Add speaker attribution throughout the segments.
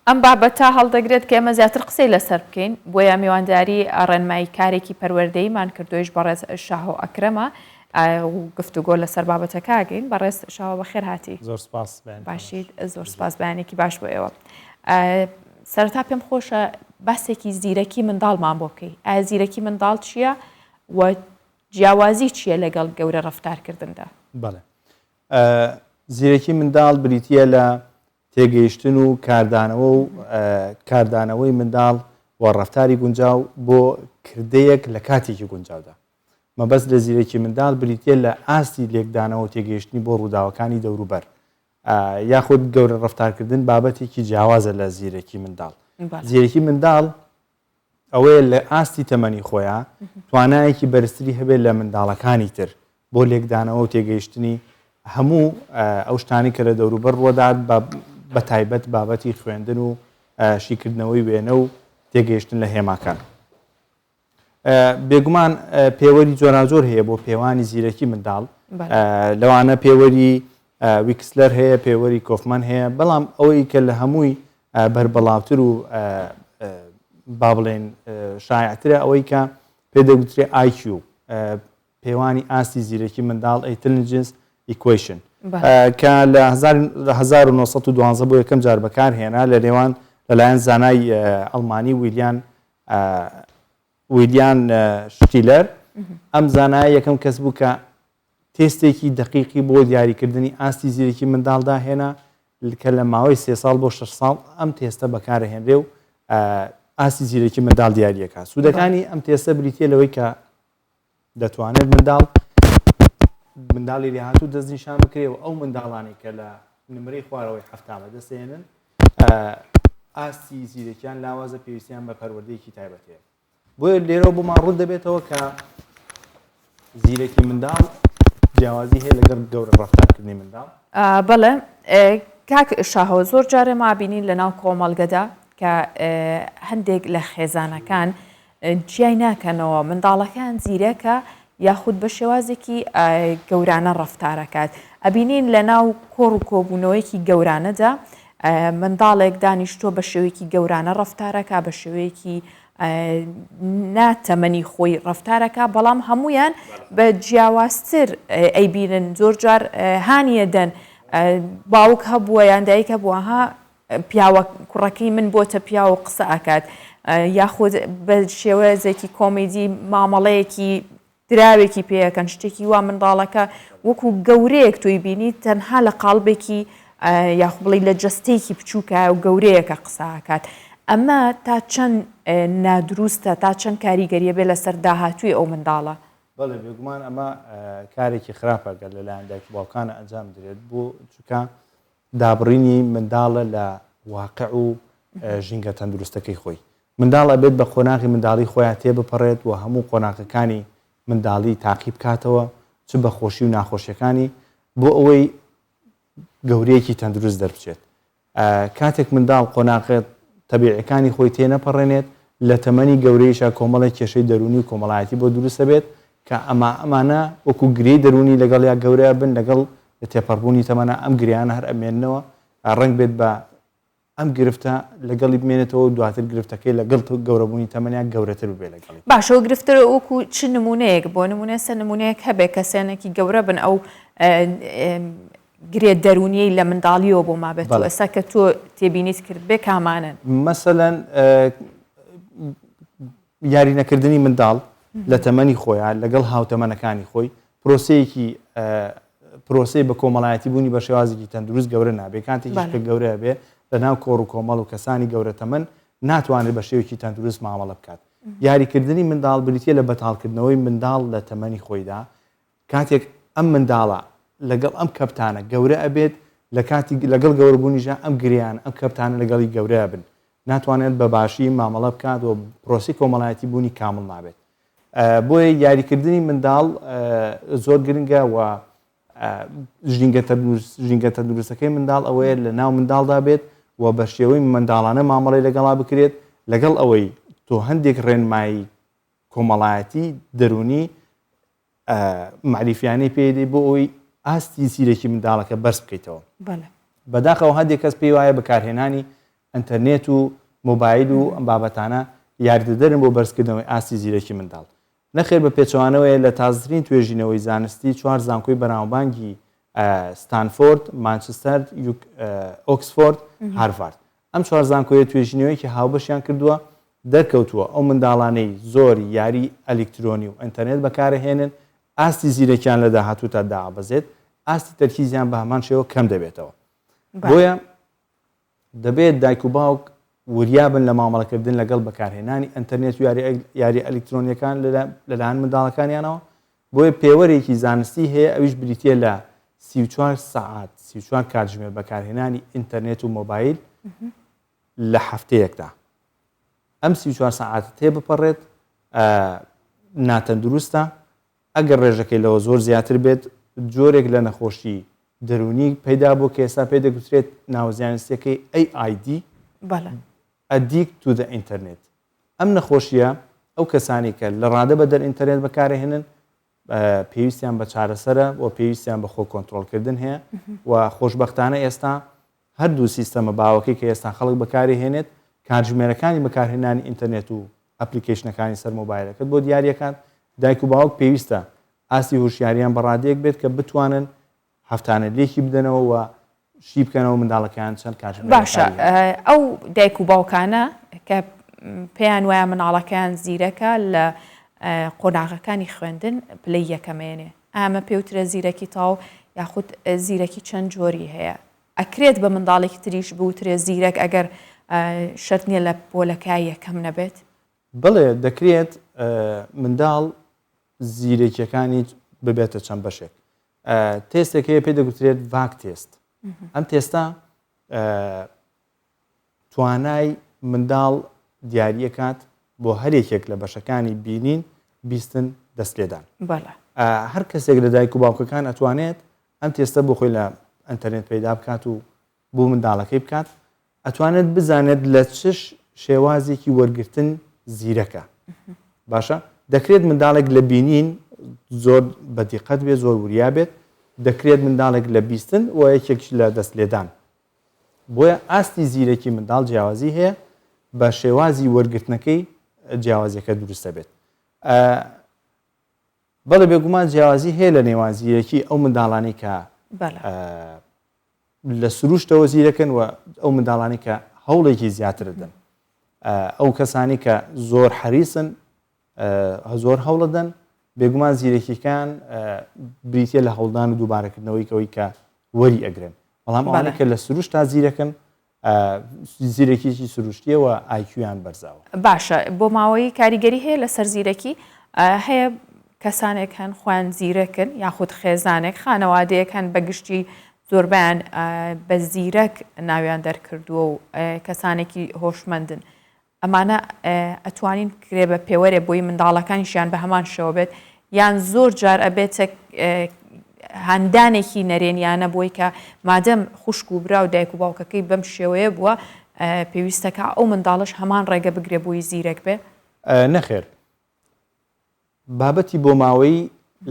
Speaker 1: ئەم بابەتە هەڵدەگرێت کە ئێمە زیاتر قسەی لەسەر بکەین بۆیە میوانداری ڕێنمایی کارێکی پەروەردەییمان کردوێش بەڕێز شاهۆ ئەکرەمە گفتوگۆ لەسەر بابەتەکە ئاگەین بەڕێز شاهۆ بەخێر هاتی.
Speaker 2: زۆر سپاس
Speaker 1: باشیت، زۆر سپاس بەیانێکی باش بۆ ئێوە. سەرەتا پێم خۆشە باسێکی زیرەکی منداڵمان بۆ بکەی. ئایا زیرەکی منداڵ چییە و جیاوازی چییە لەگەڵ گەورە ڕەفتارکردندا؟
Speaker 2: بەڵێ زیرەکی منداڵ بریتیە لە تێگەیشتن و کاردانەوەی منداڵ و ڕەفتاری گونجاو بۆ کردەیەک لە کاتێکی گونجاودا. مەبەست لە زیرەکی منداڵ بریتیە لە ئاستی لێکدانەوە و تێگەیشتنی بۆ ڕووداوەکانی دەوروبەر یاخود گەورە ڕەفتارکردن بابەتێکی جیاوازە لە زیرەکی منداڵ. زیرەکی منداڵ ئەوەیە لە ئاستی تەمەنی خۆیان توانایەکی بەرزتری هەبێت لە منداڵەکانی تر بۆ لێکدانەوە و تێگەیشتنی هەموو ئەو شتانی کە لە دەوروبەر ڕوەدات بە تایبەت بابەتی خوێندن و شیکردنەوەی وێنە و تێگەیشتن لە هێماکان. بێگومان پێوەری جۆرا-جۆر هەیە بۆ پێوانی زیرەکی منداڵ. لەوانە پێوەری ویکسلەر هەیە، پێوەری کۆفمان هەیە، بەڵام ئەوەی کە لە هەمووی بەربەڵاوتر و با بڵێن شایعترە ئەوەی کە پێدەگوترێ IQ پێوانی ئاستی زیرەکی منداڵ ئینتلیجنس ئیکویشن کە لە 1912 بۆ یەکەم جار بەکار هێنا لە نێوان لەلایەن زانای ئەڵمانی ویلیان شتیلەر. ئەم زانایە یەکەم کەس بوو کە تێستێکی دقیقی بۆ دیاریکردنی ئاستی زیرەکی منداڵدا هێنا کە لە ماوەی 3 ساڵ بۆ 6 ساڵ ئەم تێستە بەکارهێنرێ و ئاستی زیرەکی منداڵ دیاریەکە. سوودەکانی ئەم تێستە بریتیە لەوەی کە دەتوانێت منداڵی لێهاتوو دەستنیشان بکرێەوە ئەو منداڵانی کە لە نمرەی خوارەوەی هەفتامە دەستێنن ئاستی زیرەکیان لاوازە پێویستیان بە پەروەردەیەکی تایبەتەیە. بۆیە لێرە بۆمان ڕوو دەبێتەوە کە زیرەکی منداڵ جیاوازی هەیە لەگەڵ گەورە ڕەفتارکردنی منداڵ.
Speaker 1: بەڵێ کاک شاهۆ زۆر جارە مابینین لەناو کۆمەڵگەدا کە هەندێک لە خێزانەکان جیای ناکەنەوە منداڵەکان زیرەکە یاخود بە شێوازێکی گەورانە ڕەفتارەکات. ئەبینین لە ناو کۆڕ و کۆبوونەوەیکی گەورانەدا منداڵێک دانیشتۆ بە شێوەیەکی گەورانە ڕەفتارەکە بە شێوەیەکی ناتەمەنی خۆی ڕەفتارەکە، بەڵام هەمویان بە جیاوازتر ئەیبینن. زۆر جار هانیەدەن باوک هەبووە یان دایکە بووەها پیاوە کوڕەکەی من بۆتە پیاوە قسە ئەکات یاخود بە شێوەیەکی کۆمیدی مامەڵەیەکی دراوێکی پێەکەن شتێکی وا منداڵەکە وەکو گەورەیەک تۆی بینی تەنها لە قاڵبێکی یاخ بڵی لە جەستەیەکی بچووکە و گەورەیەکە قسەکات. ئەمە تا چەند نادروستە تا چەند کاریگەریە بێ لەسەر داهاتووی ئەو منداڵە؟
Speaker 2: بەڵێ بێگومان ئەمە کارێکی خراپەگەر لەلایەن دایک باوکانە ئەنجام درێت بۆ چونکە دابڕینی منداڵە لە واقع و ژینگە تەندروستەکەی خۆی. منداڵە بێت بە قۆناغی منداڵی خۆیان تێبپەڕێت و هەموو قۆناغەکانی منداڵی تاقی بکاتەوە چ بە خۆشی و ناخۆشیەکانی بۆ ئەوەی گەورەیەکی تەندروست دەربچێت. کاتێک منداڵ قۆناغێت تەبیعەکانی خۆی تێنەپەڕێنێت لە تەمەنی گەورەیشە کۆمەڵی کێشەی دەرونی و کۆمەڵایەتی بۆ دروستە بێت کە ئەمانە وەکو گرەی دەرونی لەگەڵ یا گەورەیە بن لەگەڵ تێپەڕبوونی تەمەنە ئەم گریانە هەر ئەمێننەوە ڕەنگ بێت بە ئەم گرفتە لەگەڵی بمێنێتەوە دواتر گرفتەکەی لەگەڵ گەورەبوونی تەمەنیان گەورەتر بێ لەگەڵی.
Speaker 1: باشەوە گرفتەوە وەکو چ نمونەیەک بۆ نمونە سە نمونەیەک هەبێت کەسێنێکی گەورە بن ئەو گرێت دەرونیەی لە منداڵیەوە بۆ مابێت و ئەسا کە تۆ تێبینیت کرد بێ کامانن.
Speaker 2: مەسەلەن یاری نەکردنی منداڵ لە تەمەنی خۆیان لەگەڵ هاوتەمەنەکانی خۆی پرۆسەی بە کۆمەڵایەتی بوونی بە شێوازێکی تەندروست گەورە نابێت. کاتێکیش کە گەورەیە بێ لە ناو کۆڕ و کۆمەڵ و کەسانی گەورە تەمەن ناتوانێت بە شێوەیەکی تەندروست مامەڵە بکات. یاریکردنی منداڵ بریتیە لە بەتاڵکردنەوەی منداڵ لە تەمەنی خۆیدا. کاتێک ئەم منداڵە لەگەڵ ئەم کەپتانە گەورە ئەبێت لە کاتی لەگەڵ گەورەبوونیژە ئەم گریان ئەم کەپتانە لەگەڵی گەورەیە بن ناتوانێت بە باشی مامەڵە بکات و پرۆسی کۆمەڵایەتی بوونی کامل نابێت. بۆیە یاریکردنی منداڵ زۆر گرنگە و ژینگە تەندروستەکەی منداڵ ئەوەیە لە ناو منداڵدا بێت و بە شێوەی منداڵانە مامەڵی لەگەڵا بکرێت لەگەڵ ئەوەی تۆ هەندێک ڕێنمایی کۆمەڵایەتی دەرونی معریفیانەی پێدەی بۆ ئەوەی ئاستی زیرەکی منداڵەکە بەرز بکەیتەوە. بەداخەوە هەندێک کەس پێی وایە بەکارهێنانی ئەتەرنێت و مۆبایل و ئەم بابەتانە یاریدەدەرن بۆ بەرزکردنەوەی ئاستی زیرەکی منداڵ. نەخێر بە پێچەوانەوەیە لە تازترین توێژینەوەی زانستی 4 زانکۆی بەناوبانگی ستانفۆرد، مانچستەر، ئۆکسفۆرد، هارڤارد. ئەم 4 زانکۆیە توێژینەوەیکی هاوبەشیان کردووە دەرکەوتووە ئەو منداڵانەی زۆر یاری ئەلکترۆنی و ئینتەرنێت بەکارهێنن ئاستی زیرەکیان لە داهاتوودا دابەزێت، ئاستی تەرکیزیان بە هەمان شێوە کەم دەبێتەوە. بۆیە دەبێت دایک و باوک وریابن لە مامەڵەکردن لەگەڵ بەکارهێنانی ئینتەرنێت و یاری ئەلکترۆنیەکان لەلایەن منداڵەکانیانەوە. بۆیە پێوەرێکی زانستی هەیە ئەویش بریتە لە 34 ساعات 34 کاتژمێر بەکارهێنانی ئینتەرنێت و مۆبایل لە هەفتەیەکدا. ئەم 34 ساعات تێ بپەڕێت ناتەندروستە. ئەگەر ڕێژەکەی لەوە زۆر زیاتر بێت جۆرێک لە نەخۆشی دەرونی پەیدا بۆ کە ئێستا پێ دەگوترێت ناوزیانستیەکەی AID Addict to the Internet. ئەم نەخۆشیە ئەو کەسانی کە لە ڕادە بە دەر ئینتەرنێت بەکارهێنن پێویستیان بە چارەسەرە و پێویستیان بە خۆ کۆنتترۆلکردن هەیە و خۆشببختانە ئێستا هەردوو سیستەمە باوەکەی کە ئێستا خەڵک بەکارهێنێت کاتژمێرەکانی بەکارهێنانی ئینتەرنێت و ئەپلیکیشنەکانی سەر مۆبایلەکەت بۆ دیارەکان دایک و باوک پێویستە ئاستی هوشیاریان بەڕادەیەک بێت کە بتوانن هەفتانە لێکی بدەنەوە و شی بکەنەوە منداڵەکان چەند کاتژمێر.
Speaker 1: باشە ئەو دایک و باوکانە کە پێیان وایە مناڵەکان زیرەکە لە قۆناغەکانی خوێندن پلەی یەکەمێنێ ئامە پێوترە زیرەکی تاو یاخود زیرەکی چەند جۆری هەیە. ئەکرێت بە منداڵێکی تریش بوترێ زیرەک ئەگەر شەرت نییە لە پۆلەکای یەکەم نەبێت؟
Speaker 2: بڵێ دەکرێت منداڵ زیرەکیەکانی ببێتە چەند بەشێک. تێستێکەیە پێ دەگوترێت ڤاک تێست. ئەم تێستە توانای منداڵ دیاریەکات بۆ هەرێکێک لە بەشەکانی بینین بیستن دەستلێدان. هەر کەسێک لە دایک و باوکەکان ئەتوانێت ئەم تێستە بۆ خۆی لە ئەنتەرنێت پەیدا بکات و بۆ منداڵەکەی بکات، ئەتوانێت بزانێت لە چش شێوازێکی وەرگرتن زیرەکە. باشە دەکرێت منداڵێک لە بینین زۆر بەدیقەت بێت، زۆر وریا بێت، دەکرێت منداڵێک لە بیستن و یەکێک لە دەستلێدان. بۆیە ئاستی زیرەکی منداڵ جیاوازی هەیە، بە شێوازی وەرگرتنەکەی جیاوازیەکە دروستە بێت. بەڵێ بێگومان جیاوازی هەیە لە نێوان زیرەکی ئەو منداڵانی کە لە سروشتەوە زیرەکەن و ئەو منداڵانی کە هەوڵێکی زیاتر دەن. ئەو کەسانی کە زۆر حەریسن زۆر هەوڵەدەن بێگومان زیرەکیەکان بریتە لە هەوڵدان و دووبارەکردنەوەی کەوەی کە وەری ئەگرن. بەڵام ئەوانە کە لە سروش تا زیرەکەن زیرەکیی سروشتیەوە ئایکیویان بەرزاوە.
Speaker 1: باشە بۆ ماوەی کاریگەری هەیە لەسەر زیرەکی هەیە کەسانێک هەن خوان زیرەکن یاخود خێزانێک خانەوادەیەکان بەگشتی زۆربیان بە زیرەک ناویان دەرکردووە و کەسانێکی هۆشمەندن. ئەمانە ئەتوانین کرێ بە پێوەرێ بۆی منداڵەکانیشیان بە هەمان شەوە بێت یان زۆر جار ئەبێتە هەندانێکی نەرێنیانە بۆی کە مادەم خوشک و برا و دایک و باوکەکەی بەم شێوەیە بووە پێویستەکە ئەو منداڵش هەمان ڕێگە بگرێ بۆی زیرەک بێ؟
Speaker 2: نەخێر. بابەتی بۆ ماوەی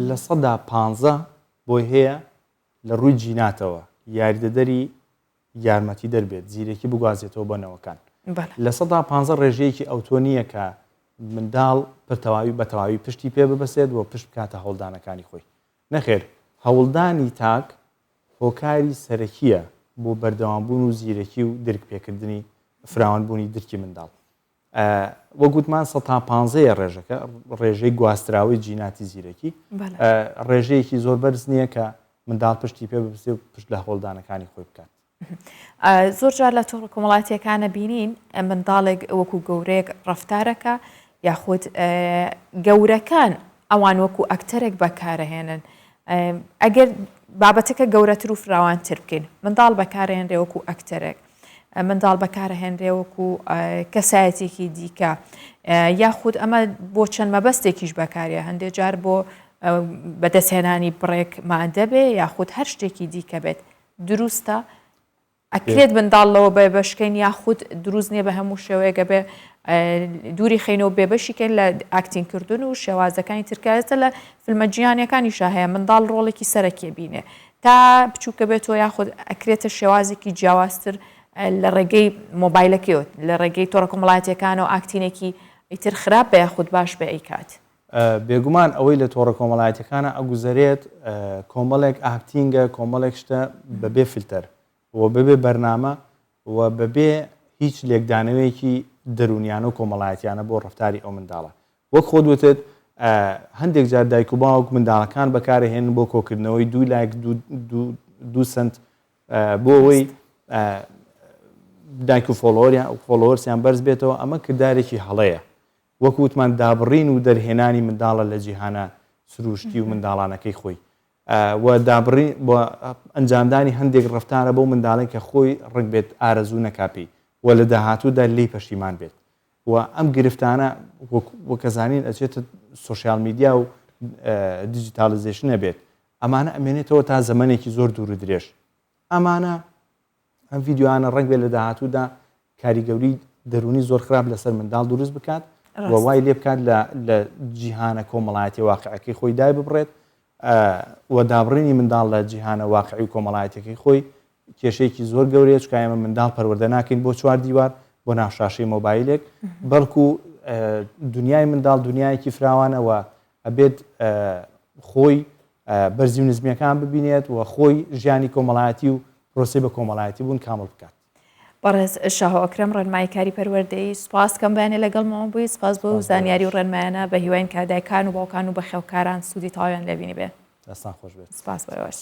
Speaker 2: لە 115 بۆی هەیە لە ڕووی جیناتەوە یاریدەدەری یارمەتی دەربێت زیرەکی بگوازێتەوە بەنەوەکان. لە 115 ڕێژەیەکی ئەوتۆنیە کە منداڵ بە تەواوی پشتی پێ ببەسێت و پشت بکاتە هەوڵدانەکانی خۆی. نەخێر هەوڵدانی تاک هۆکاری سەرەکیە بۆ بەردەوامبوون و زیرەکی و درک پێکردنی فراوانبوونی درکی منداڵ. وە گوتمان 115 ڕێژەکە ڕێژەی گواستراوی جیناتی زیرەکی ڕێژەیەکی زۆر بەرز نییە کە منداڵ پشتی پێ ببسێ و پشت لە هەوڵدانەکانی خۆی بکات.
Speaker 1: زۆر جار لە تۆڕ کۆمەڵاتیەکانە بینین منداڵێک وەکو گەورەیەک ڕەفتارەکە یاخود گەورەکان ئەوان وەکو ئەکتەرێک بەکارەهێنن. ئەگەر بابەتەکە گەورەتر و فراوانتر بکەین منداڵ بەکارهێنرێ وەکو ئەکتەرێک، منداڵ بەکارهێنرێ وەکو کەسایەتێکی دیکە یاخود ئەمە بۆ چەند مەبەستێکیش بەکارە هەندێک جار بۆ بەدەستهێنانی بڕێک مادە بێ یاخود هەر شتێکی دیکە بێت. دروستە ئەکرێت منداڵەوە بێ بەشکەین یاخود دروست نییە بە هەموو شێوەیەگە بێ دووری خینەوە بێبەشیکەن لە ئاکتینکردن و شێوازەکانی ترکایەتە لە فیلمە جیهانیەکانیشە هەیە منداڵ ڕۆڵێکی سەرەکیە بینێ تا بچووکە بێتەوە یاخود ئەکرێتە شێوازێکی جیاوازتر لە ڕێگەی مۆبایلەکەوت لە ڕێگەی تۆڕە کۆمەڵایەتیەکان و ئاکتینێکی ئیتر خراپ بە یاخود باش بە ئەیکات.
Speaker 2: بێگومان ئەوەی لە تۆڕە کۆمەڵایەتەکانە ئەگوزارێت کۆمەڵێک ئاکتینگە کۆمەڵێک شتە بەبێ فیلتەر و ببێ بەرنامە و بەبێ هیچ لێکدانەوەیەکی دەرونیانە و کۆمەڵایەتیانە بۆ ڕفتاری ئەو منداڵە. وەک خۆ دوتت هەندێک جار دایک و باوک منداڵەکان بەکارهێن بۆ کۆکردنەوەی 2 لایک 2 سنت بۆ ئەوەی دایک و فۆلۆوەرسیان بەرز بێتەوە. ئەمە کردارێکی هەڵەیە، وەک وتمان دابڕین و دەرهێنانی منداڵە لە جیهانە سروشتی و منداڵانەکەی خۆی و دابڕین بۆ ئەنجامدانی هەندێک ڕفتارە بۆ منداڵێک کە خۆی ڕنگ بێت ئارەزوو نەکاپی و لە داهاتوودا لی پەشیمان بێت و ئەم گرفتانە وەکەزانین ئەچێتە سوۆشیال میدیا و دیجیتالیزیشن نەبێت. ئەمانە ئەمێنێتەوە تا زەمانێکی زۆر دوور و درێژ. ئەمانە ئەم ڤیددیوانە ڕنگ بێت لە داهاتوودا کاریگەوری دەرونی زۆر خراپ لەسەر منداڵ دروست بکات و وای لێ بکات لە جیهانە کۆمەڵایەتی واقعەکەی خۆی دای ببڕێت و دابڕینی منداڵ لە جیهانە واقعی و کۆمەڵایەتەکەی خۆی کێشەیەکی زۆر گەورەیە، چکە ئێمە منداڵ پەروەردە ناکەین بۆ چوار دیوار بۆ ناوشاشەی مۆبایلێک، بەڵکو دنیای منداڵ دنیایەکی فراوانەوە ئەبێت خۆی بەرزی و نزمیەکان ببینێت و خۆی ژیانی کۆمەڵایەتی و پرۆسی بە کۆمەڵایەتی بوون کامل بکات.
Speaker 1: بەڕێز شاهۆ ئەکرەم ڕێنمایی کاری پەروەردەیی، سوپاس کەم بەیانێ لەگەڵمەوە بووی، سوپاس بۆ زانیاری و ڕێنمایانە بە هیوایین کادایکان و باوکان و بە خێوکاران سوودی تاوایان لێبینی بێ.
Speaker 2: دەستان خۆش بێت.
Speaker 1: سوپاس بەوەش.